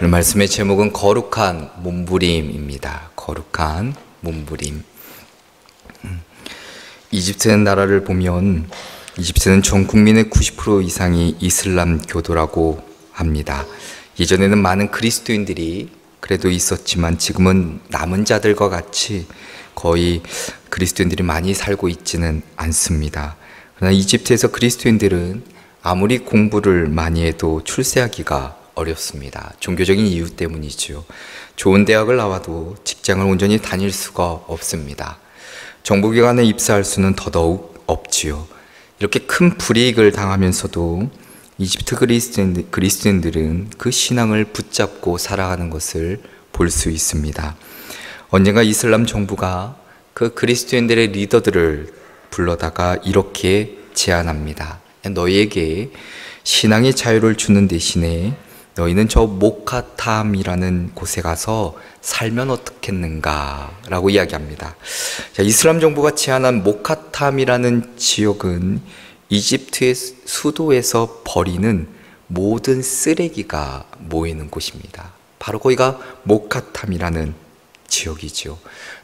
오늘 말씀의 제목은 거룩한 몸부림입니다. 거룩한 몸부림. 이집트 나라를 보면 이집트는 전 국민의 90% 이상이 이슬람 교도라고 합니다. 예전에는 많은 그리스도인들이 그래도 있었지만 지금은 남은 자들과 같이 거의 그리스도인들이 많이 살고 있지는 않습니다. 그러나 이집트에서 그리스도인들은 아무리 공부를 많이 해도 출세하기가 어렵습니다. 종교적인 이유 때문이죠. 좋은 대학을 나와도 직장을 온전히 다닐 수가 없습니다. 정보기관에 입사할 수는 더더욱 없지요. 이렇게 큰 불이익을 당하면서도 이집트 그리스도인들은 그 신앙을 붙잡고 살아가는 것을 볼 수 있습니다. 언젠가 이슬람 정부가 그 그리스도인들의 리더들을 불러다가 이렇게 제안합니다. 너희에게 신앙의 자유를 주는 대신에 너희는 저 모카탐이라는 곳에 가서 살면 어떻겠는가 라고 이야기합니다. 자, 이슬람 정부가 제안한 모카탐이라는 지역은 이집트의 수도에서 버리는 모든 쓰레기가 모이는 곳입니다. 바로 거기가 모카탐이라는 지역이죠.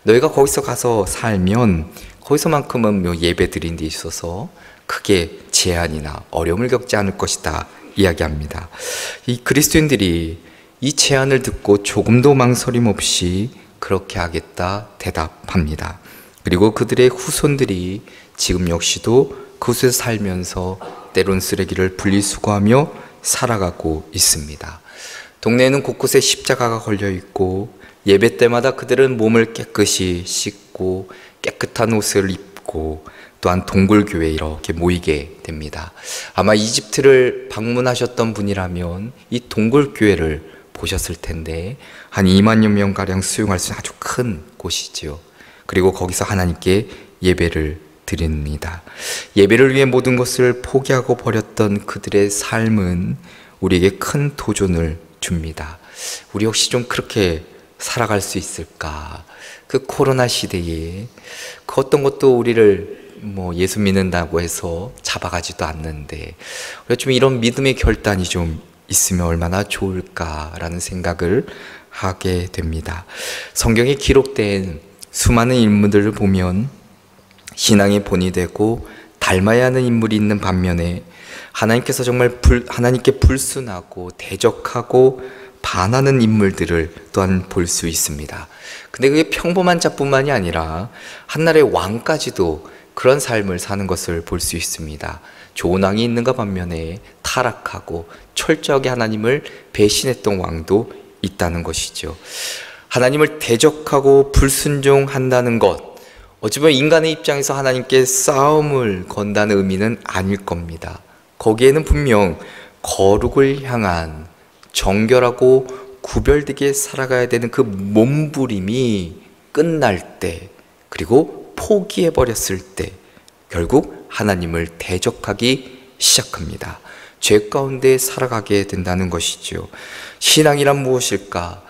너희가 거기서 가서 살면 거기서만큼은 예배 드린 데 있어서 크게 제한이나 어려움을 겪지 않을 것이다 이야기합니다. 이 그리스도인들이 이 제안을 듣고 조금도 망설임 없이 그렇게 하겠다 대답합니다. 그리고 그들의 후손들이 지금 역시도 그곳에서 살면서 때론 쓰레기를 분리수거하며 살아가고 있습니다. 동네에는 곳곳에 십자가가 걸려 있고 예배 때마다 그들은 몸을 깨끗이 씻고 깨끗한 옷을 입고 또한 동굴교회에 이렇게 모이게 됩니다. 아마 이집트를 방문하셨던 분이라면 이 동굴교회를 보셨을 텐데 한 2만여 명가량 수용할 수 있는 아주 큰 곳이지요. 그리고 거기서 하나님께 예배를 드립니다. 예배를 위해 모든 것을 포기하고 버렸던 그들의 삶은 우리에게 큰 도전을 줍니다. 우리 역시 좀 그렇게 살아갈 수 있을까? 그 코로나 시대에 그 어떤 것도 우리를 예수 믿는다고 해서 잡아가지도 않는데 우리가 좀 이런 믿음의 결단이 좀 있으면 얼마나 좋을까라는 생각을 하게 됩니다. 성경에 기록된 수많은 인물들을 보면 신앙의 본이 되고 닮아야 하는 인물이 있는 반면에 하나님께서 정말 하나님께 불순하고 대적하고 반하는 인물들을 또한 볼 수 있습니다. 근데 그게 평범한 자뿐만이 아니라 한나라의 왕까지도 그런 삶을 사는 것을 볼 수 있습니다. 좋은 왕이 있는가 반면에 타락하고 철저하게 하나님을 배신했던 왕도 있다는 것이죠. 하나님을 대적하고 불순종한다는 것, 어찌 보면 인간의 입장에서 하나님께 싸움을 건다는 의미는 아닐 겁니다. 거기에는 분명 거룩을 향한 정결하고 구별되게 살아가야 되는 그 몸부림이 끝날 때, 그리고 포기해버렸을 때 결국 하나님을 대적하기 시작합니다. 죄 가운데 살아가게 된다는 것이죠. 신앙이란 무엇일까?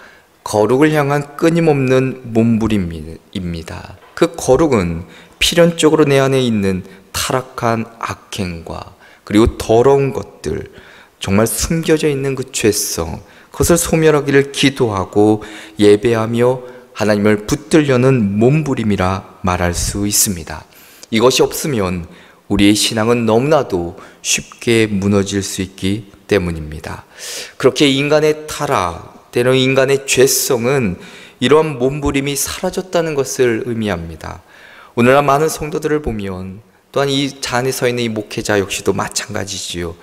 거룩을 향한 끊임없는 몸부림입니다. 그 거룩은 필연적으로 내 안에 있는 타락한 악행과 그리고 더러운 것들, 정말 숨겨져 있는 그 죄성, 그것을 소멸하기를 기도하고 예배하며 하나님을 붙들려는 몸부림이라 말할 수 있습니다. 이것이 없으면 우리의 신앙은 너무나도 쉽게 무너질 수 있기 때문입니다. 그렇게 인간의 타락, 때로 인간의 죄성은 이러한 몸부림이 사라졌다는 것을 의미합니다. 오늘날 많은 성도들을 보면 또한 이 잔에 서 있는 이 목회자 역시도 마찬가지지요.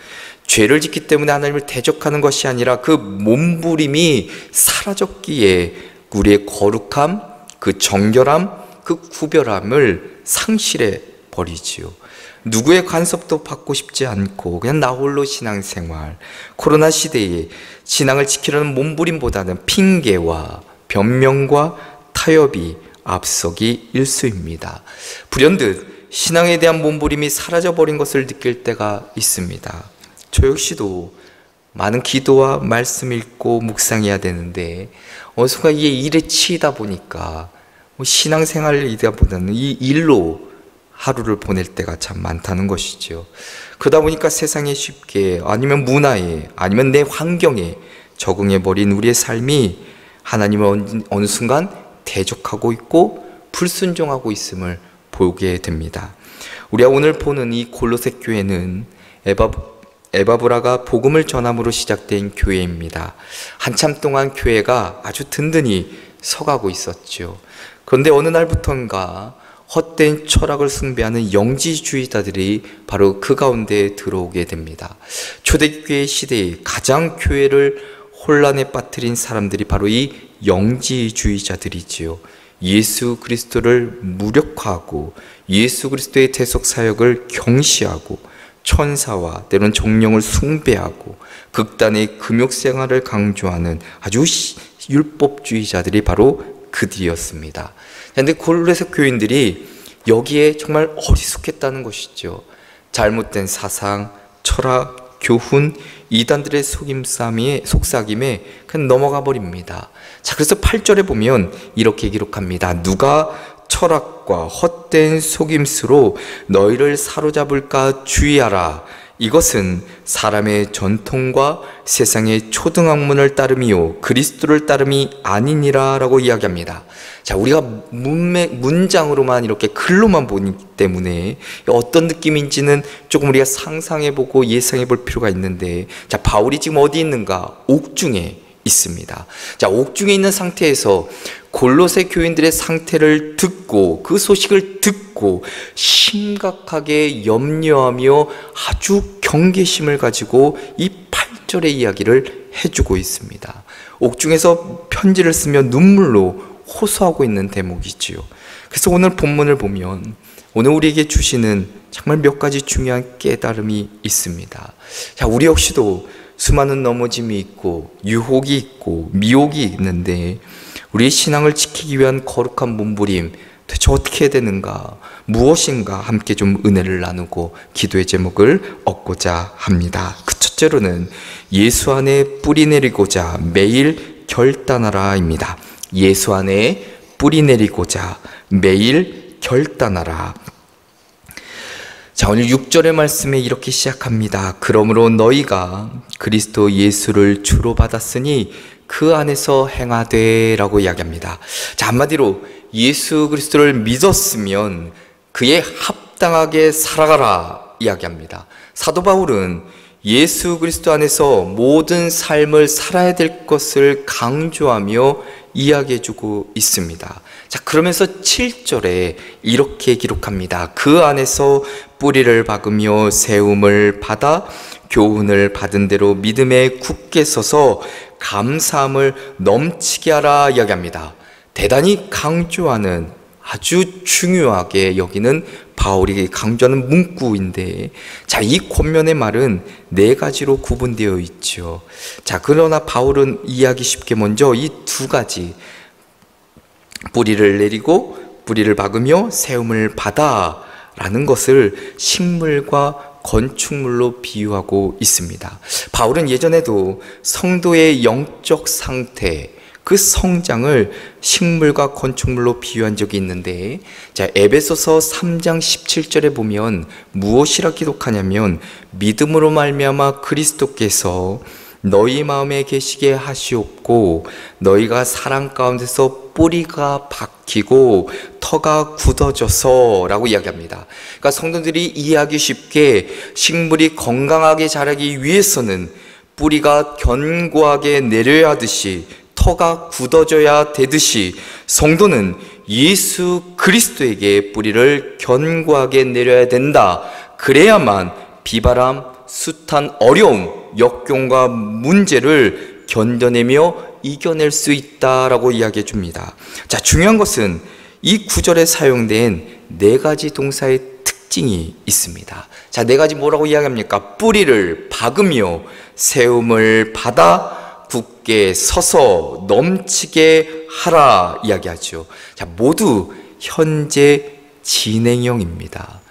죄를 짓기 때문에 하나님을 대적하는 것이 아니라 그 몸부림이 사라졌기에 우리의 거룩함, 그 정결함, 그 구별함을 상실해 버리지요. 누구의 간섭도 받고 싶지 않고 그냥 나 홀로 신앙생활, 코로나 시대에 신앙을 지키려는 몸부림보다는 핑계와 변명과 타협이 앞서기 일쑤입니다. 불현듯 신앙에 대한 몸부림이 사라져버린 것을 느낄 때가 있습니다. 저 역시도 많은 기도와 말씀 읽고 묵상해야 되는데 어느 순간 이게 일에 치이다 보니까 신앙생활이다 보다는 이 일로 하루를 보낼 때가 참 많다는 것이죠. 그러다 보니까 세상에 쉽게 아니면 문화에 아니면 내 환경에 적응해버린 우리의 삶이 하나님을 어느 순간 대적하고 있고 불순종하고 있음을 보게 됩니다. 우리가 오늘 보는 이 골로새 교회는 에바브라가 복음을 전함으로 시작된 교회입니다. 한참 동안 교회가 아주 든든히 서가고 있었죠. 그런데 어느 날부터인가 헛된 철학을 숭배하는 영지주의자들이 바로 그 가운데 들어오게 됩니다. 초대교회 시대에 가장 교회를 혼란에 빠뜨린 사람들이 바로 이 영지주의자들이지요. 예수 그리스도를 무력화하고 예수 그리스도의 대속 사역을 경시하고 천사와 때로는 정령을 숭배하고 극단의 금욕 생활을 강조하는 아주 율법주의자들이 바로 그들이었습니다. 그런데 골로새 교인들이 여기에 정말 어리숙했다는 것이죠. 잘못된 사상, 철학, 교훈, 이단들의 속삭임에 그냥 넘어가 버립니다. 자, 그래서 8절에 보면 이렇게 기록합니다. 누가 철학과 헛된 속임수로 너희를 사로잡을까 주의하라. 이것은 사람의 전통과 세상의 초등학문을 따름이요 그리스도를 따름이 아니니라 라고 이야기합니다. 자, 우리가 문장으로만 이렇게 글로만 보기 때문에 어떤 느낌인지는 조금 우리가 상상해보고 예상해볼 필요가 있는데, 자, 바울이 지금 어디 있는가? 옥중에 있습니다. 자, 옥중에 있는 상태에서 골로새 교인들의 상태를 듣고 그 소식을 듣고 심각하게 염려하며 아주 경계심을 가지고 이 8절의 이야기를 해주고 있습니다. 옥중에서 편지를 쓰며 눈물로 호소하고 있는 대목이지요. 그래서 오늘 본문을 보면 오늘 우리에게 주시는 정말 몇 가지 중요한 깨달음이 있습니다. 자, 우리 역시도 수많은 넘어짐이 있고 유혹이 있고 미혹이 있는데 우리의 신앙을 지키기 위한 거룩한 몸부림 도대체 어떻게 해야 되는가, 무엇인가 함께 좀 은혜를 나누고 기도의 제목을 얻고자 합니다. 그 첫째로는 예수 안에 뿌리 내리고자 매일 결단하라 입니다. 예수 안에 뿌리 내리고자 매일 결단하라. 자, 오늘 6절의 말씀에 이렇게 시작합니다. 그러므로 너희가 그리스도 예수를 주로 받았으니 그 안에서 행하되 라고 이야기합니다. 자, 한마디로 예수 그리스도를 믿었으면 그에 합당하게 살아가라 이야기합니다. 사도 바울은 예수 그리스도 안에서 모든 삶을 살아야 될 것을 강조하며 이야기해주고 있습니다. 자, 그러면서 7절에 이렇게 기록합니다. 그 안에서 뿌리를 박으며 세움을 받아 교훈을 받은 대로 믿음에 굳게 서서 감사함을 넘치게 하라 이야기합니다. 대단히 강조하는, 아주 중요하게 여기는 바울이 강조하는 문구인데, 자, 이 권면의 말은 네 가지로 구분되어 있죠. 자, 그러나 바울은 이해하기 쉽게 먼저 이 두 가지, 뿌리를 내리고 뿌리를 박으며 세움을 받아 라는 것을 식물과 건축물로 비유하고 있습니다. 바울은 예전에도 성도의 영적 상태, 그 성장을 식물과 건축물로 비유한 적이 있는데, 자, 에베소서 3장 17절에 보면 무엇이라 기록하냐면 믿음으로 말미암아 그리스도께서 너희 마음에 계시게 하시옵고 너희가 사랑 가운데서 뿌리가 박히고 터가 굳어져서 라고 이야기합니다. 그러니까 성도들이 이해하기 쉽게 식물이 건강하게 자라기 위해서는 뿌리가 견고하게 내려야 하듯이, 터가 굳어져야 되듯이 성도는 예수 그리스도에게 뿌리를 견고하게 내려야 된다. 그래야만 비바람, 숱한 어려움, 역경과 문제를 견뎌내며 이겨낼 수 있다라고 이야기해 줍니다. 자, 중요한 것은 이 구절에 사용된 네 가지 동사의 특징이 있습니다. 자, 네 가지 뭐라고 이야기합니까? 뿌리를 박으며 세움을 받아 굳게 서서 넘치게 하라 이야기하죠. 자, 모두 현재 진행형입니다.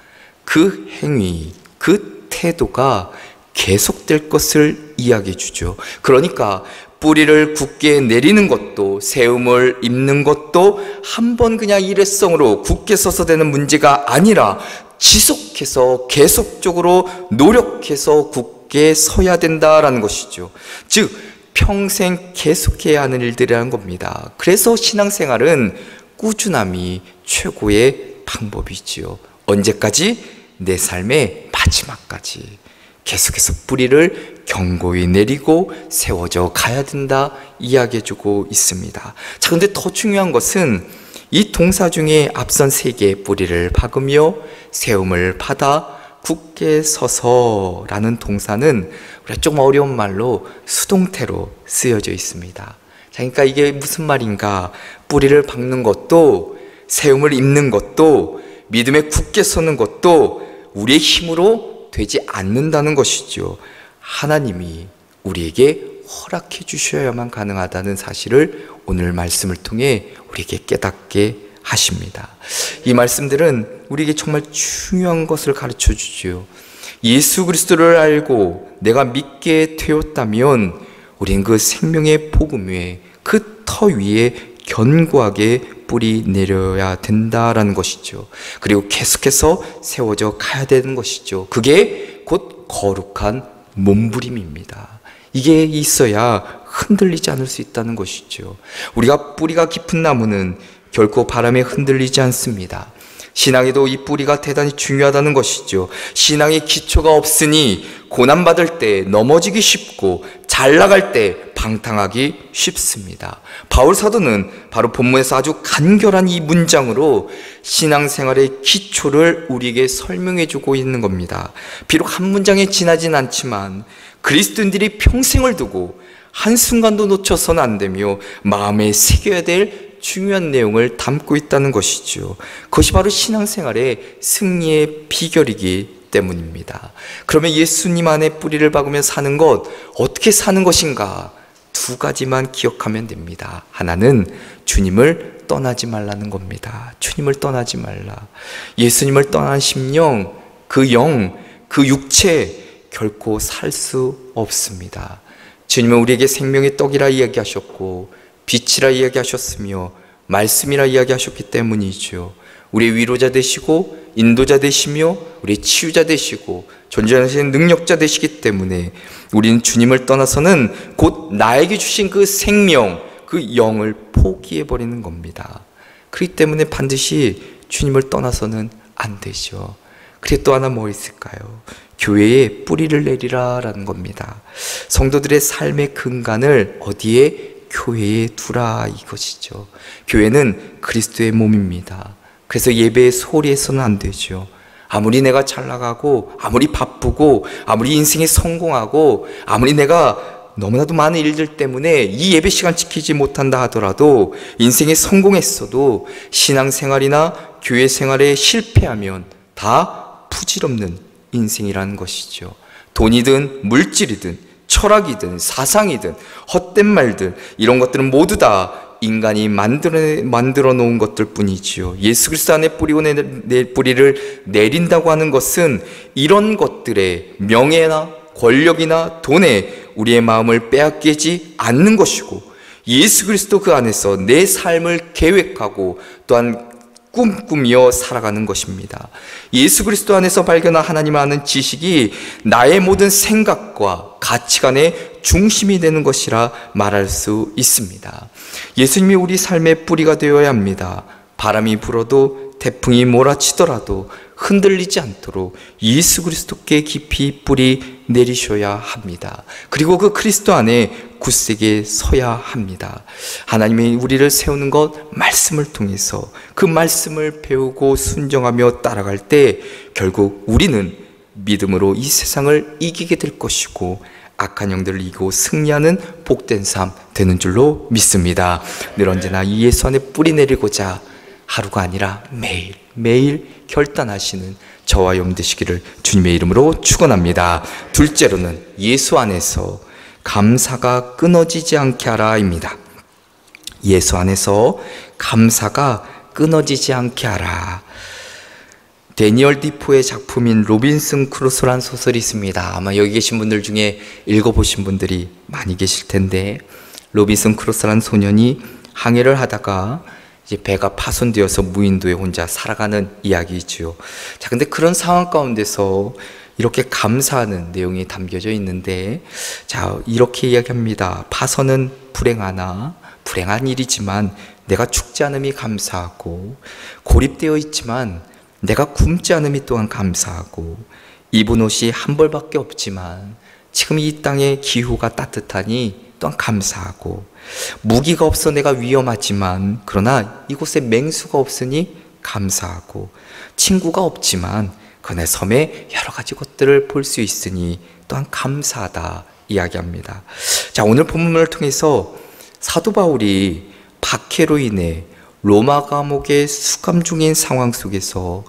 그 행위, 그 태도가 계속될 것을 이야기해 주죠. 그러니까 뿌리를 굳게 내리는 것도, 세움을 입는 것도 한 번 그냥 일회성으로 굳게 서서 되는 문제가 아니라 지속해서 계속적으로 노력해서 굳게 서야 된다라는 것이죠. 즉 평생 계속해야 하는 일들이라는 겁니다. 그래서 신앙생활은 꾸준함이 최고의 방법이지요. 언제까지? 내 삶의 마지막까지 계속해서 뿌리를 견고히 내리고 세워져 가야 된다 이야기해주고 있습니다. 자, 근데 더 중요한 것은 이 동사 중에 앞선 세 개의 뿌리를 박으며 세움을 받아 굳게 서서라는 동사는 우리가 좀 어려운 말로 수동태로 쓰여져 있습니다. 자, 그러니까 이게 무슨 말인가? 뿌리를 박는 것도 세움을 입는 것도 믿음에 굳게 서는 것도 우리의 힘으로 되지 않는다는 것이죠. 하나님이 우리에게 허락해 주셔야만 가능하다는 사실을 오늘 말씀을 통해 우리에게 깨닫게 하십니다. 이 말씀들은 우리에게 정말 중요한 것을 가르쳐 주지요. 예수 그리스도를 알고 내가 믿게 되었다면 우린 그 생명의 복음 위에 그 터 위에 견고하게 뿌리 내려야 된다라는 것이죠. 그리고 계속해서 세워져 가야 되는 것이죠. 그게 곧 거룩한 몸부림입니다. 이게 있어야 흔들리지 않을 수 있다는 것이죠. 우리가 뿌리가 깊은 나무는 결코 바람에 흔들리지 않습니다. 신앙에도 이 뿌리가 대단히 중요하다는 것이죠. 신앙의 기초가 없으니 고난받을 때 넘어지기 쉽고 잘 나갈 때 방탕하기 쉽습니다. 바울 사도는 바로 본문에서 아주 간결한 이 문장으로 신앙생활의 기초를 우리에게 설명해 주고 있는 겁니다. 비록 한 문장에 지나진 않지만 그리스도인들이 평생을 두고 한순간도 놓쳐서는 안 되며 마음에 새겨야 될 중요한 내용을 담고 있다는 것이죠. 그것이 바로 신앙생활의 승리의 비결이기 때문입니다. 그러면 예수님 안에 뿌리를 박으며 사는 것, 어떻게 사는 것인가? 두 가지만 기억하면 됩니다. 하나는 주님을 떠나지 말라는 겁니다. 주님을 떠나지 말라. 예수님을 떠난 심령, 그 영, 그 육체 결코 살 수 없습니다. 주님은 우리에게 생명의 떡이라 이야기하셨고 빛이라 이야기하셨으며 말씀이라 이야기하셨기 때문이죠. 우리의 위로자 되시고 인도자 되시며 우리의 치유자 되시고 존재하시는 능력자 되시기 때문에 우리는 주님을 떠나서는 곧 나에게 주신 그 생명, 그 영을 포기해버리는 겁니다. 그렇기 때문에 반드시 주님을 떠나서는 안 되죠. 그리고 또 하나 뭐 있을까요? 교회에 뿌리를 내리라 라는 겁니다. 성도들의 삶의 근간을 어디에? 교회에 두라 이것이죠. 교회는 그리스도의 몸입니다. 그래서 예배에 소홀히 해서는 안 되죠. 아무리 내가 잘 나가고 아무리 바쁘고 아무리 인생에 성공하고 아무리 내가 너무나도 많은 일들 때문에 이 예배 시간 지키지 못한다 하더라도 인생에 성공했어도 신앙생활이나 교회 생활에 실패하면 다 부질없는 인생이라는 것이죠. 돈이든 물질이든 철학이든 사상이든 헛된 말들 이런 것들은 모두 다 인간이 만들어 놓은 것들 뿐이지요. 예수 그리스도 안에 뿌리고 내 뿌리를 내린다고 하는 것은 이런 것들의 명예나 권력이나 돈에 우리의 마음을 빼앗기지 않는 것이고 예수 그리스도 그 안에서 내 삶을 계획하고 또한 꿈꾸며 살아가는 것입니다. 예수 그리스도 안에서 발견한 하나님 아는 지식이 나의 모든 생각과 가치관의 중심이 되는 것이라 말할 수 있습니다. 예수님이 우리 삶의 뿌리가 되어야 합니다. 바람이 불어도 태풍이 몰아치더라도 흔들리지 않도록 예수 그리스도께 깊이 뿌리 내리셔야 합니다. 그리고 그 그리스도 안에 굳세게 서야 합니다. 하나님이 우리를 세우는 것 말씀을 통해서 그 말씀을 배우고 순종하며 따라갈 때 결국 우리는 믿음으로 이 세상을 이기게 될 것이고 악한 영들을 이기고 승리하는 복된 삶 되는 줄로 믿습니다. 늘 언제나 이 예수 안에 뿌리 내리고자 하루가 아니라 매일 결단하시는 저와 여러분 되시기를 주님의 이름으로 축원합니다. 둘째로는 예수 안에서 감사가 끊어지지 않게 하라입니다. 예수 안에서 감사가 끊어지지 않게 하라. 데니얼 디포의 작품인 로빈슨 크루소라는 소설이 있습니다. 아마 여기 계신 분들 중에 읽어보신 분들이 많이 계실 텐데 로빈슨 크루소라는 소년이 항해를 하다가 이제 배가 파손되어서 무인도에 혼자 살아가는 이야기이지요. 자, 근데 그런 상황 가운데서 이렇게 감사하는 내용이 담겨져 있는데, 자, 이렇게 이야기합니다. 파선은 불행한 일이지만 내가 죽지 않음이 감사하고, 고립되어 있지만 내가 굶지 않음이 또한 감사하고, 입은 옷이 한 벌밖에 없지만 지금 이 땅의 기후가 따뜻하니 또한 감사하고, 무기가 없어 내가 위험하지만 그러나 이곳에 맹수가 없으니 감사하고, 친구가 없지만 그 내 섬에 여러 가지 것들을 볼 수 있으니 또한 감사하다 이야기합니다. 자, 오늘 본문을 통해서 사도 바울이 박해로 인해 로마 감옥에 수감 중인 상황 속에서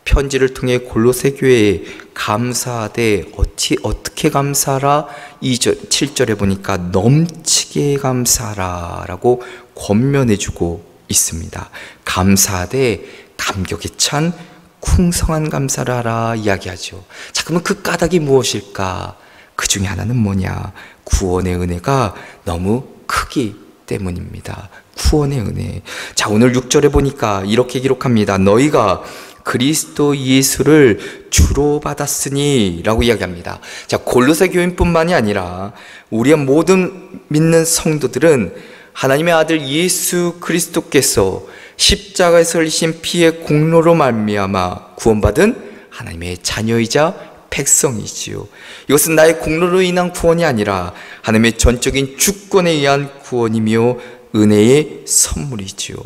편지를 통해 골로새 교회에 감사하되 어떻게 감사하라? 7절에 보니까 넘치게 감사하라 라고 권면해주고 있습니다. 감사하되 감격에 찬 풍성한 감사를 하라 이야기하죠. 자, 그러면 그 까닭이 무엇일까? 그 중에 하나는 뭐냐? 구원의 은혜가 너무 크기 때문입니다. 구원의 은혜. 자, 오늘 6절에 보니까 이렇게 기록합니다. 너희가 그리스도 예수를 주로 받았으니 라고 이야기합니다. 자, 골로새 교인뿐만이 아니라 우리의 모든 믿는 성도들은 하나님의 아들 예수 그리스도께서 십자가에서 흘리신 피의 공로로 말미암아 구원받은 하나님의 자녀이자 백성이지요. 이것은 나의 공로로 인한 구원이 아니라 하나님의 전적인 주권에 의한 구원이며 은혜의 선물이지요.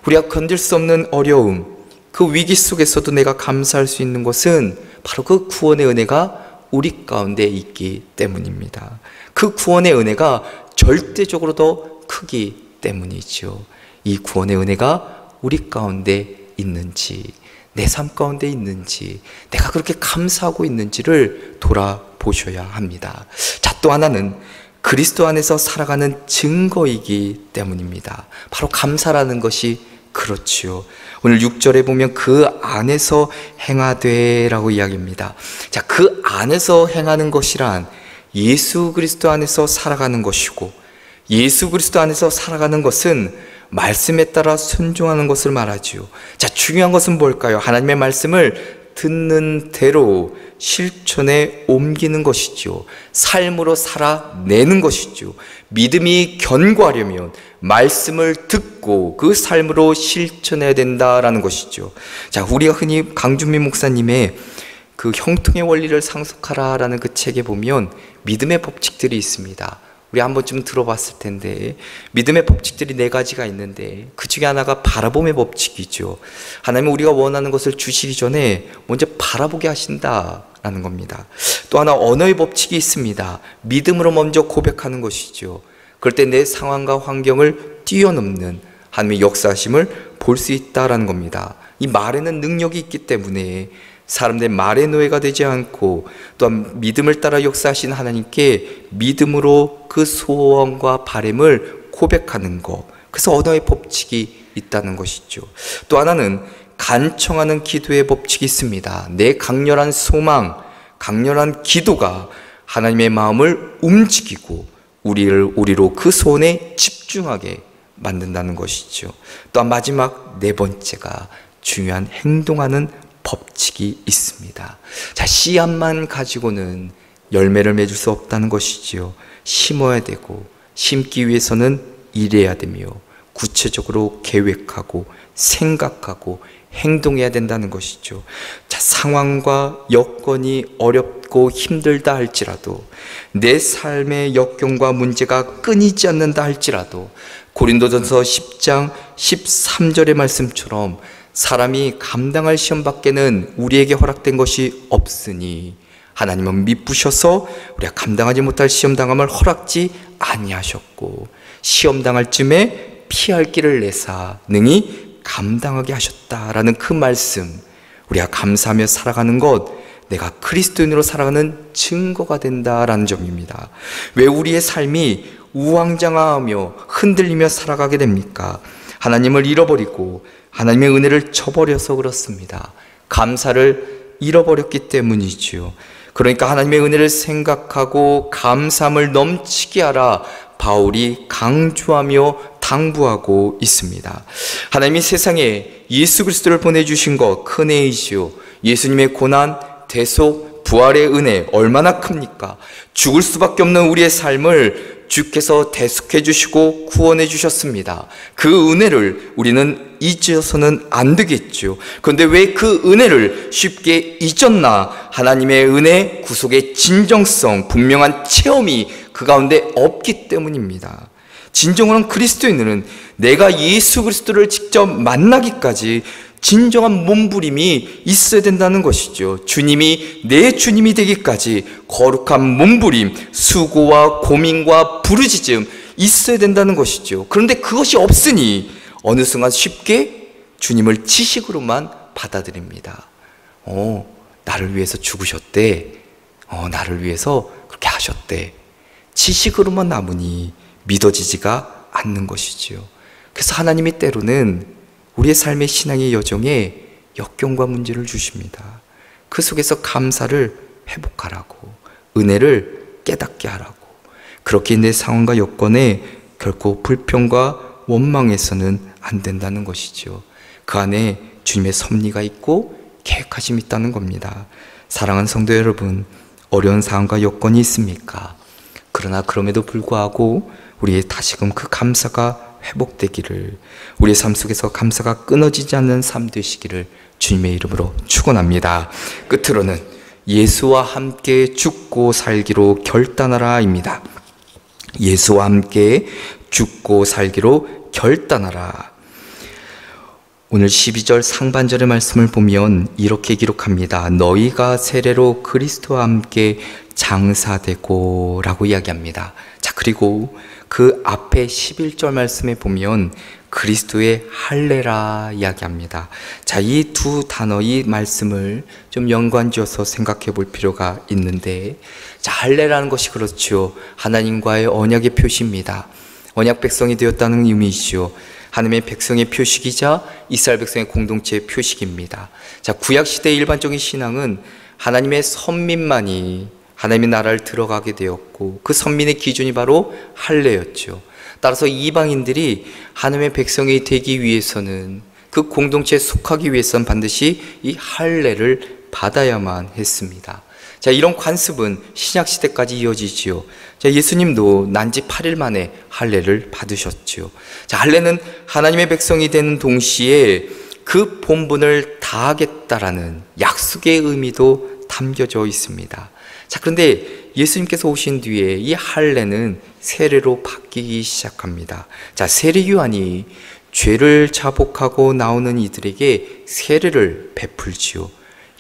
우리가 건들 수 없는 어려움, 그 위기 속에서도 내가 감사할 수 있는 것은 바로 그 구원의 은혜가 우리 가운데 있기 때문입니다. 그 구원의 은혜가 절대적으로 더 크기 때문이죠. 이 구원의 은혜가 우리 가운데 있는지, 내 삶 가운데 있는지, 내가 그렇게 감사하고 있는지를 돌아보셔야 합니다. 자, 또 하나는 그리스도 안에서 살아가는 증거이기 때문입니다. 바로 감사라는 것이 그렇지요. 오늘 6절에 보면 그 안에서 행하되 라고 이야기합니다. 자, 그 안에서 행하는 것이란 예수 그리스도 안에서 살아가는 것이고, 예수 그리스도 안에서 살아가는 것은 말씀에 따라 순종하는 것을 말하지요. 자, 중요한 것은 뭘까요? 하나님의 말씀을 듣는 대로 실천에 옮기는 것이죠. 삶으로 살아내는 것이죠. 믿음이 견고하려면 말씀을 듣고 그 삶으로 실천해야 된다라는 것이죠. 자, 우리가 흔히 강준민 목사님의 그 형통의 원리를 상속하라라는 그 책에 보면 믿음의 법칙들이 있습니다. 우리 한 번쯤 들어봤을 텐데, 믿음의 법칙들이 4가지가 있는데 그 중에 하나가 바라봄의 법칙이죠. 하나님은 우리가 원하는 것을 주시기 전에 먼저 바라보게 하신다라는 겁니다. 또 하나 언어의 법칙이 있습니다. 믿음으로 먼저 고백하는 것이죠. 그럴 때 내 상황과 환경을 뛰어넘는 하나님의 역사하심을 볼 수 있다라는 겁니다. 이 말에는 능력이 있기 때문에 사람들의 말의 노예가 되지 않고, 또한 믿음을 따라 역사하신 하나님께 믿음으로 그 소원과 바람을 고백하는 것, 그래서 언어의 법칙이 있다는 것이죠. 또 하나는 간청하는 기도의 법칙이 있습니다. 내 강렬한 소망, 강렬한 기도가 하나님의 마음을 움직이고 우리로 그 소원에 집중하게 만든다는 것이죠. 또한 마지막 4번째가 중요한 행동하는 법칙이 있습니다. 자, 씨앗만 가지고는 열매를 맺을 수 없다는 것이지요. 심어야 되고, 심기 위해서는 일해야 되며 구체적으로 계획하고 생각하고 행동해야 된다는 것이죠. 자, 상황과 여건이 어렵고 힘들다 할지라도, 내 삶의 역경과 문제가 끊이지 않는다 할지라도, 고린도전서 10장 13절의 말씀처럼 사람이 감당할 시험 밖에는 우리에게 허락된 것이 없으니 하나님은 미쁘셔서 우리가 감당하지 못할 시험 당함을 허락지 아니하셨고, 시험 당할 쯤에 피할 길을 내사 능히 감당하게 하셨다라는 그 말씀, 우리가 감사하며 살아가는 것, 내가 그리스도인으로 살아가는 증거가 된다라는 점입니다. 왜 우리의 삶이 우왕좌왕하며 흔들리며 살아가게 됩니까? 하나님을 잃어버리고 하나님의 은혜를 저버려서 그렇습니다. 감사를 잃어버렸기 때문이지요. 그러니까 하나님의 은혜를 생각하고 감사함을 넘치게 하라 바울이 강조하며 당부하고 있습니다. 하나님이 세상에 예수 그리스도를 보내주신 것 큰 은혜이지요. 예수님의 고난, 대속, 부활의 은혜 얼마나 큽니까? 죽을 수밖에 없는 우리의 삶을 주께서 대속해 주시고 구원해 주셨습니다. 그 은혜를 우리는 잊어서는 안 되겠죠. 그런데 왜 그 은혜를 쉽게 잊었나? 하나님의 은혜, 구속의 진정성, 분명한 체험이 그 가운데 없기 때문입니다. 진정한 그리스도인은 내가 예수 그리스도를 직접 만나기까지 진정한 몸부림이 있어야 된다는 것이죠. 주님이 내 주님이 되기까지 거룩한 몸부림, 수고와 고민과 부르짖음 있어야 된다는 것이죠. 그런데 그것이 없으니 어느 순간 쉽게 주님을 지식으로만 받아들입니다. 나를 위해서 죽으셨대. 나를 위해서 그렇게 하셨대. 지식으로만 남으니 믿어지지가 않는 것이지요. 그래서 하나님이 때로는 우리의 삶의 신앙의 여정에 역경과 문제를 주십니다. 그 속에서 감사를 회복하라고, 은혜를 깨닫게 하라고. 그렇게 내 상황과 여건에 결코 불평과 원망해서는 안 된다는 것이죠. 그 안에 주님의 섭리가 있고 계획하심이 있다는 겁니다. 사랑하는 성도 여러분, 어려운 상황과 여건이 있습니까? 그러나 그럼에도 불구하고 우리의 다시금 그 감사가 회복되기를, 우리의 삶 속에서 감사가 끊어지지 않는 삶 되시기를 주님의 이름으로 축원합니다. 끝으로는 예수와 함께 죽고 살기로 결단하라입니다. 예수와 함께 죽고 살기로 결단하라. 오늘 12절 상반절의 말씀을 보면 이렇게 기록합니다. 너희가 세례로 그리스도와 함께 장사되고 라고 이야기합니다. 자, 그리고 그 앞에 11절 말씀에 보면 그리스도의 할례라 이야기합니다. 자, 이 두 단어, 이 말씀을 좀 연관지어서 생각해 볼 필요가 있는데, 자, 할례라는 것이 그렇죠. 하나님과의 언약의 표시입니다. 언약 백성이 되었다는 의미이죠. 하나님의 백성의 표식이자 이스라엘 백성의 공동체의 표식입니다. 자, 구약시대의 일반적인 신앙은 하나님의 선민만이 하나님의 나라를 들어가게 되었고, 그 선민의 기준이 바로 할례였죠. 따라서 이방인들이 하나님의 백성이 되기 위해서는, 그 공동체에 속하기 위해서는 반드시 이 할례를 받아야만 했습니다. 자, 이런 관습은 신약시대까지 이어지지요. 자, 예수님도 난지 8일 만에 할례를 받으셨지요. 자, 할례는 하나님의 백성이 되는 동시에 그 본분을 다하겠다라는 약속의 의미도 담겨져 있습니다. 자, 그런데 예수님께서 오신 뒤에 이 할례는 세례로 바뀌기 시작합니다. 자, 세례 요한이 죄를 자복하고 나오는 이들에게 세례를 베풀지요.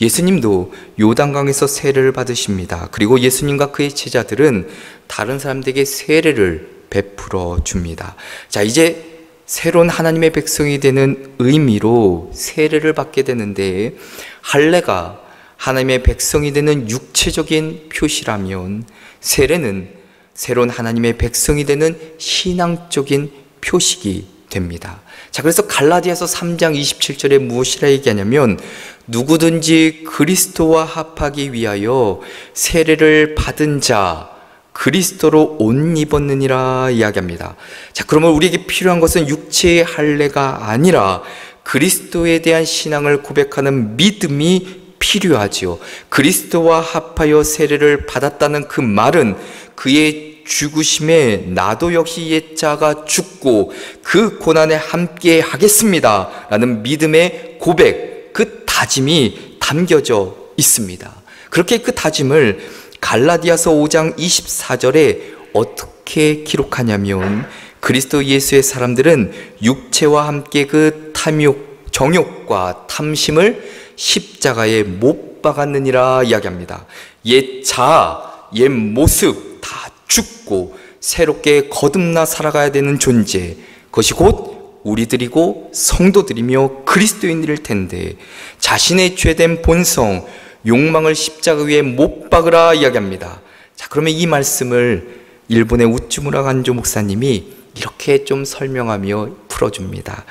예수님도 요단강에서 세례를 받으십니다. 그리고 예수님과 그의 제자들은 다른 사람들에게 세례를 베풀어 줍니다. 자, 이제 새로운 하나님의 백성이 되는 의미로 세례를 받게 되는데, 할례가 하나님의 백성이 되는 육체적인 표시라면 세례는 새로운 하나님의 백성이 되는 신앙적인 표식이 됩니다. 자, 그래서 갈라디아서 3장 27절에 무엇이라 얘기하냐면, 누구든지 그리스도와 합하기 위하여 세례를 받은 자 그리스도로 옷 입었느니라 이야기합니다. 자, 그러면 우리에게 필요한 것은 육체의 할례가 아니라 그리스도에 대한 신앙을 고백하는 믿음이 필요하지요. 그리스도와 합하여 세례를 받았다는 그 말은 그의 죽으심에 나도 역시 옛자가 죽고 그 고난에 함께 하겠습니다 라는 믿음의 고백, 그 다짐이 담겨져 있습니다. 그렇게 그 다짐을 갈라디아서 5장 24절에 어떻게 기록하냐면, 그리스도 예수의 사람들은 육체와 함께 그 탐욕, 정욕과 탐심을 십자가에 못 박았느니라 이야기합니다. 옛 자아, 옛 모습 다 죽고 새롭게 거듭나 살아가야 되는 존재, 그것이 곧 우리들이고 성도들이며 그리스도인들일 텐데, 자신의 죄된 본성, 욕망을 십자가 위에 못 박으라 이야기합니다. 자, 그러면 이 말씀을 일본의 우츠무라 간조 목사님이 이렇게 좀 설명하며 풀어줍니다.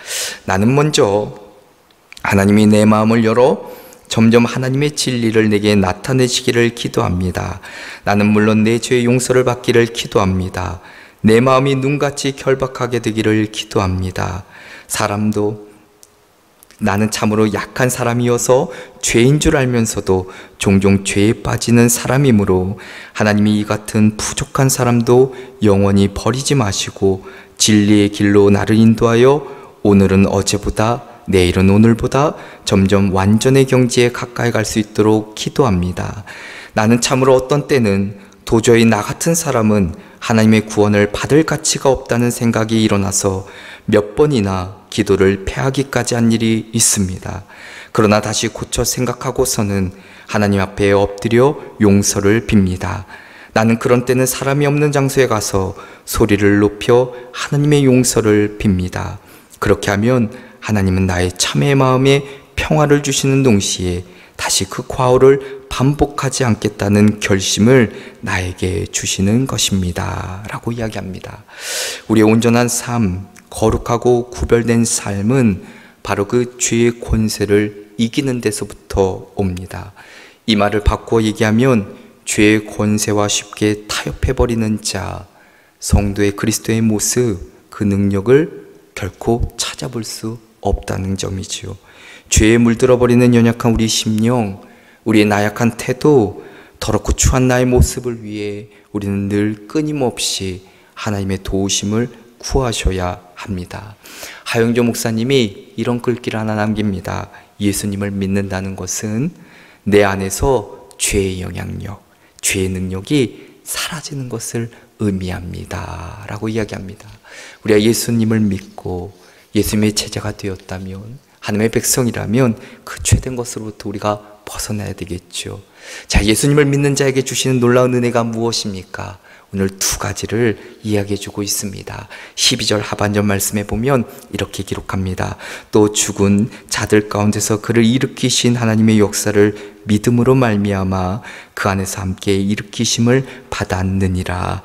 나는 먼저 하나님이 내 마음을 열어 점점 하나님의 진리를 내게 나타내시기를 기도합니다. 나는 물론 내 죄의 용서를 받기를 기도합니다. 내 마음이 눈같이 결박하게 되기를 기도합니다. 사람도 나는 참으로 약한 사람이어서 죄인 줄 알면서도 종종 죄에 빠지는 사람이므로 하나님이 이 같은 부족한 사람도 영원히 버리지 마시고 진리의 길로 나를 인도하여 오늘은 어제보다 내일은 오늘보다 점점 완전의 경지에 가까이 갈 수 있도록 기도합니다. 나는 참으로 어떤 때는 도저히 나 같은 사람은 하나님의 구원을 받을 가치가 없다는 생각이 일어나서 몇 번이나 기도를 패하기까지 한 일이 있습니다. 그러나 다시 고쳐 생각하고서는 하나님 앞에 엎드려 용서를 빕니다. 나는 그런 때는 사람이 없는 장소에 가서 소리를 높여 하나님의 용서를 빕니다. 그렇게 하면 하나님은 나의 참의 마음에 평화를 주시는 동시에 다시 그 과오를 반복하지 않겠다는 결심을 나에게 주시는 것입니다. 라고 이야기합니다. 우리의 온전한 삶, 거룩하고 구별된 삶은 바로 그 죄의 권세를 이기는 데서부터 옵니다. 이 말을 바꾸어 얘기하면 죄의 권세와 쉽게 타협해버리는 자, 성도의 그리스도의 모습, 그 능력을 결코 찾아볼 수 없다는 점이지요. 죄에 물들어버리는 연약한 우리 심령, 우리의 나약한 태도, 더럽고 추한 나의 모습을 위해 우리는 늘 끊임없이 하나님의 도우심을 구하셔야 합니다. 하영조 목사님이 이런 글귀를 하나 남깁니다. 예수님을 믿는다는 것은 내 안에서 죄의 영향력, 죄의 능력이 사라지는 것을 의미합니다. 라고 이야기합니다. 우리가 예수님을 믿고 예수님의 제자가 되었다면, 하나님의 백성이라면 그 죄된 것으로부터 우리가 벗어나야 되겠죠. 자, 예수님을 믿는 자에게 주시는 놀라운 은혜가 무엇입니까? 오늘 두 가지를 이야기해 주고 있습니다. 12절 하반절 말씀에 보면 이렇게 기록합니다. 또 죽은 자들 가운데서 그를 일으키신 하나님의 역사를 믿음으로 말미암아 그 안에서 함께 일으키심을 받았느니라.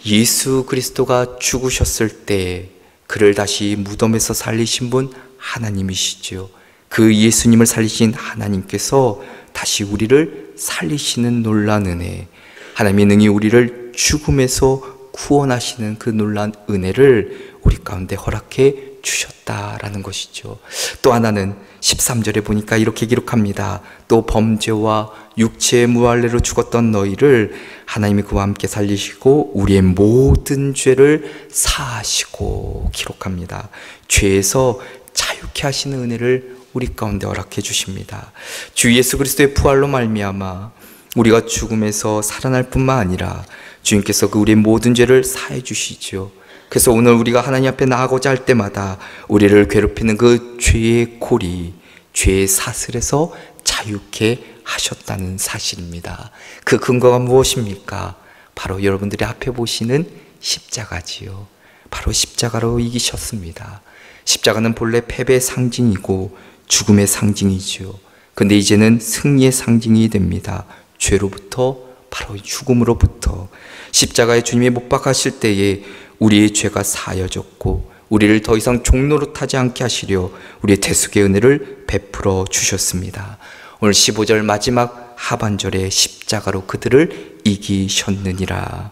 예수 그리스도가 죽으셨을 때 그를 다시 무덤에서 살리신 분 하나님이시죠. 그 예수님을 살리신 하나님께서 다시 우리를 살리시는 놀라운 은혜, 하나님의 능히 우리를 죽음에서 구원하시는 그 놀라운 은혜를 우리 가운데 허락해 주셨다라는 것이죠. 또 하나는 13절에 보니까 이렇게 기록합니다. 또 범죄와 육체의 무할례로 죽었던 너희를 하나님이 그와 함께 살리시고 우리의 모든 죄를 사하시고 기록합니다. 죄에서 자유케 하시는 은혜를 우리 가운데 허락해 주십니다. 주 예수 그리스도의 부활로 말미암아 우리가 죽음에서 살아날 뿐만 아니라 주님께서 그 우리의 모든 죄를 사해 주시죠. 그래서 오늘 우리가 하나님 앞에 나아가고자 할 때마다 우리를 괴롭히는 그 죄의 고리, 죄의 사슬에서 자유케 하셨다는 사실입니다. 그 근거가 무엇입니까? 바로 여러분들이 앞에 보시는 십자가지요. 바로 십자가로 이기셨습니다. 십자가는 본래 패배의 상징이고 죽음의 상징이지요. 근데 이제는 승리의 상징이 됩니다. 죄로부터, 바로 죽음으로부터. 십자가에 주님이 못 박하실 때에 우리의 죄가 사여졌고 우리를 더 이상 종로로 타지 않게 하시려 우리의 대속의 은혜를 베풀어 주셨습니다. 오늘 15절 마지막 하반절에 십자가로 그들을 이기셨느니라.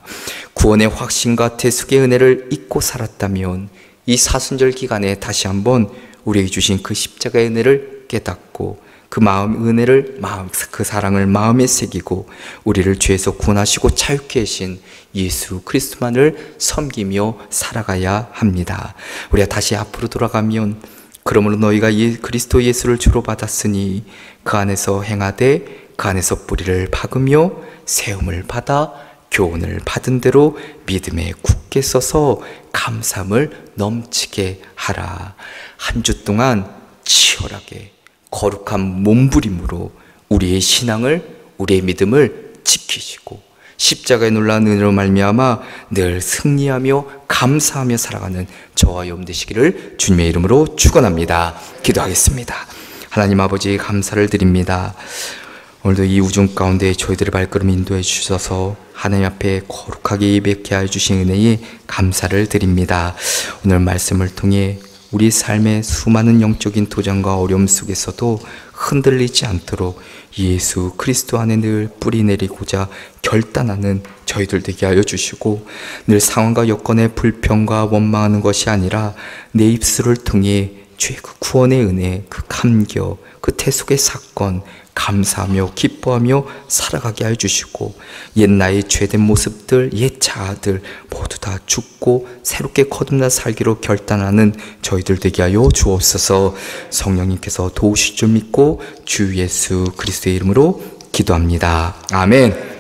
구원의 확신과 대속의 은혜를 잊고 살았다면 이 사순절 기간에 다시 한번 우리에게 주신 그 십자가의 은혜를 깨닫고 그 마음 은혜를 그 사랑을 마음에 새기고 우리를 죄에서 구원하시고 자유케 하신 예수 그리스도만을 섬기며 살아가야 합니다. 우리가 다시 앞으로 돌아가면 그러므로 너희가 그리스도 예수를 주로 받았으니 그 안에서 행하되 그 안에서 뿌리를 박으며 세움을 받아 교훈을 받은 대로 믿음에 굳게 서서 감사함을 넘치게 하라. 한 주 동안 치열하게 거룩한 몸부림으로 우리의 신앙을, 우리의 믿음을 지키시고 십자가의 놀라운 은혜로 말미암아 늘 승리하며 감사하며 살아가는 저와 여러분 되시기를 주님의 이름으로 축원합니다. 기도하겠습니다. 하나님 아버지 감사를 드립니다. 오늘도 이 우중 가운데 저희들의 발걸음 인도해 주셔서 하나님 앞에 거룩하게 예배케 하여 주신 은혜에 감사를 드립니다. 오늘 말씀을 통해 우리 삶의 수많은 영적인 도전과 어려움 속에서도 흔들리지 않도록 예수 그리스도 안에 늘 뿌리 내리고자 결단하는 저희들 되게 하여 주시고 늘 상황과 여건에 불평과 원망하는 것이 아니라 내 입술을 통해 주의 그 구원의 은혜, 그 감격, 그 태속의 사건 감사하며 기뻐하며 살아가게 해주시고 옛 나의 죄된 모습들, 옛 자아들 모두 다 죽고 새롭게 거듭나 살기로 결단하는 저희들 되게 하여 주옵소서. 성령님께서 도우실 줄 믿고 주 예수 그리스도의 이름으로 기도합니다. 아멘.